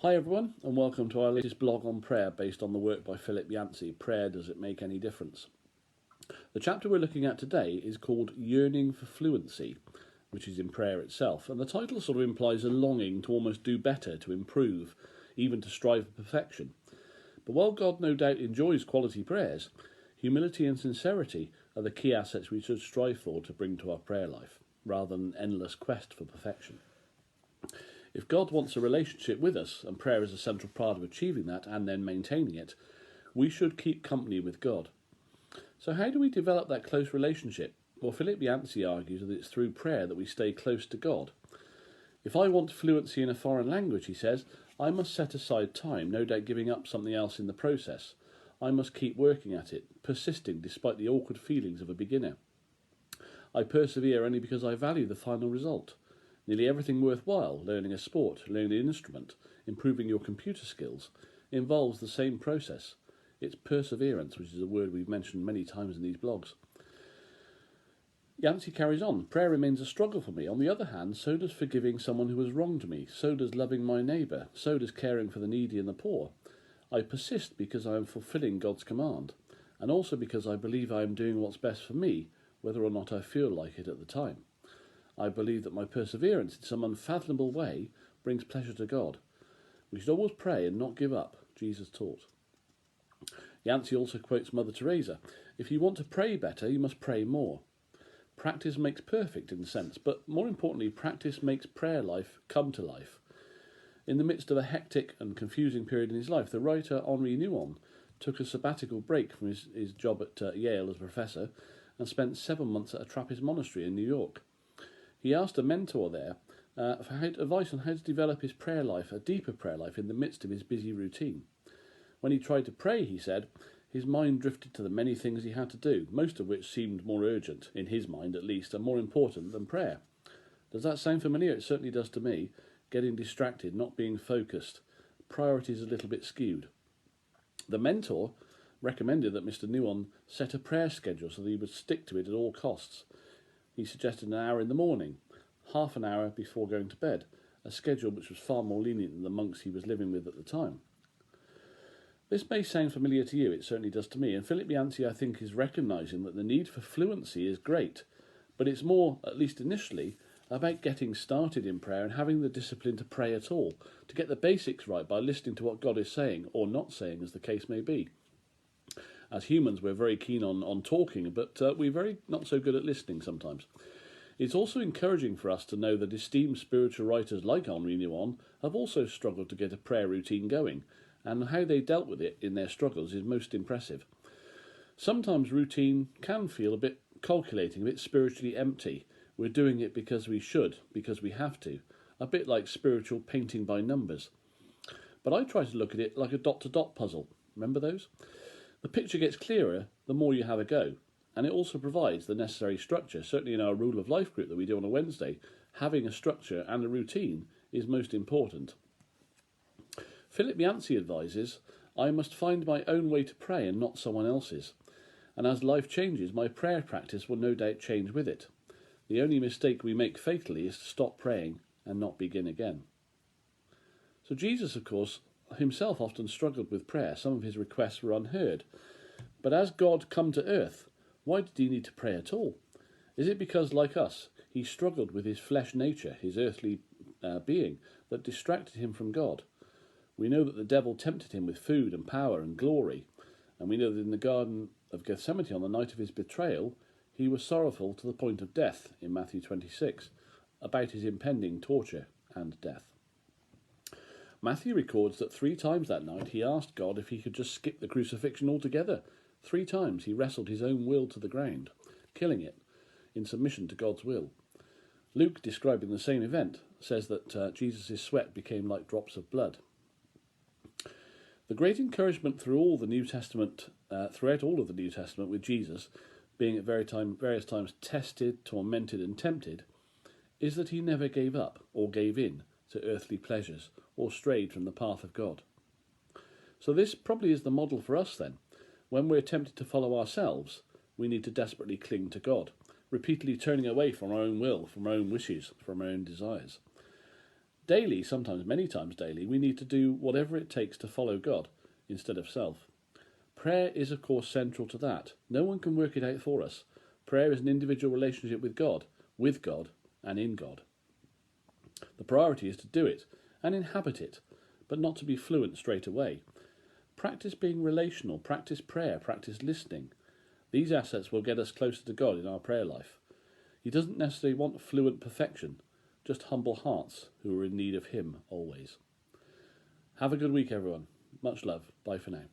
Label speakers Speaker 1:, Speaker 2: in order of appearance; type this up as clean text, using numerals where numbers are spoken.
Speaker 1: Hi everyone, and welcome to our latest blog on prayer based on the work by Philip Yancey, Prayer Does It Make Any Difference? The chapter we're looking at today is called Yearning for Fluency, which is in prayer itself, and the title sort of implies a longing to almost do better, to improve, even to strive for perfection. But while God no doubt enjoys quality prayers, humility and sincerity are the key assets we should strive for to bring to our prayer life, rather than an endless quest for perfection. If God wants a relationship with us, and prayer is a central part of achieving that and then maintaining it, we should keep company with God. So how do we develop that close relationship? Well, Philip Yancey argues that it's through prayer that we stay close to God. If I want fluency in a foreign language, he says, I must set aside time, no doubt giving up something else in the process. I must keep working at it, persisting despite the awkward feelings of a beginner. I persevere only because I value the final result. Nearly everything worthwhile, learning a sport, learning an instrument, improving your computer skills, involves the same process. It's perseverance, which is a word we've mentioned many times in these blogs. Yancey carries on, prayer remains a struggle for me. On the other hand, so does forgiving someone who has wronged me, so does loving my neighbour, so does caring for the needy and the poor. I persist because I am fulfilling God's command, and also because I believe I am doing what's best for me, whether or not I feel like it at the time. I believe that my perseverance in some unfathomable way brings pleasure to God. We should always pray and not give up, Jesus taught. Yancey also quotes Mother Teresa, if you want to pray better, you must pray more. Practice makes perfect in a sense, but more importantly, practice makes prayer life come to life. In the midst of a hectic and confusing period in his life, the writer Henri Nouwen took a sabbatical break from his job at Yale as a professor and spent 7 months at a Trappist monastery in New York. He asked a mentor there for advice on how to develop his prayer life, a deeper prayer life, in the midst of his busy routine. When he tried to pray, he said, his mind drifted to the many things he had to do, most of which seemed more urgent, in his mind at least, and more important than prayer. Does that sound familiar? It certainly does to me. Getting distracted, not being focused, priorities a little bit skewed. The mentor recommended that Mr. Nouwen set a prayer schedule so that he would stick to it at all costs. He suggested an hour in the morning, half an hour before going to bed, a schedule which was far more lenient than the monks he was living with at the time. This may sound familiar to you, it certainly does to me, and Philip Yancey, I think, is recognising that the need for fluency is great, but it's more, at least initially, about getting started in prayer and having the discipline to pray at all, to get the basics right by listening to what God is saying, or not saying, as the case may be. As humans, we're very keen on talking, but we're very not so good at listening sometimes. It's also encouraging for us to know that esteemed spiritual writers like Henri Nouwen have also struggled to get a prayer routine going, and how they dealt with it in their struggles is most impressive. Sometimes routine can feel a bit calculating, a bit spiritually empty. We're doing it because we should, because we have to, a bit like spiritual painting by numbers. But I try to look at it like a dot-to-dot puzzle. Remember those? The picture gets clearer the more you have a go, and it also provides the necessary structure. Certainly in our Rule of Life group that we do on a Wednesday, having a structure and a routine is most important. Philip Yancey advises, I must find my own way to pray and not someone else's. And as life changes, my prayer practice will no doubt change with it. The only mistake we make fatally is to stop praying and not begin again. So Jesus, of course, himself often struggled with prayer. Some of his requests were unheard. But as God come to earth, why did he need to pray at all? Is it because, like us, he struggled with his flesh nature, his earthly being, that distracted him from God? We know that the devil tempted him with food and power and glory, and we know that in the Garden of Gethsemane on the night of his betrayal, he was sorrowful to the point of death in Matthew 26, about his impending torture and death. Matthew records that 3 times that night he asked God if he could just skip the crucifixion altogether. 3 times he wrestled his own will to the ground, killing it in submission to God's will. Luke, describing the same event, says that Jesus' sweat became like drops of blood. The great encouragement throughout all of the New Testament, with Jesus being at various times tested, tormented and tempted, is that he never gave up or gave in to earthly pleasures or strayed from the path of God. So this probably is the model for us then. When we're tempted to follow ourselves, we need to desperately cling to God, repeatedly turning away from our own will, from our own wishes, from our own desires. Daily, sometimes many times daily, we need to do whatever it takes to follow God instead of self. Prayer is, of course, central to that. No one can work it out for us. Prayer is an individual relationship with God, and in God. The priority is to do it and inhabit it, but not to be fluent straight away. Practice being relational, practice prayer, practice listening. These assets will get us closer to God in our prayer life. He doesn't necessarily want fluent perfection, just humble hearts who are in need of Him always. Have a good week, everyone. Much love. Bye for now.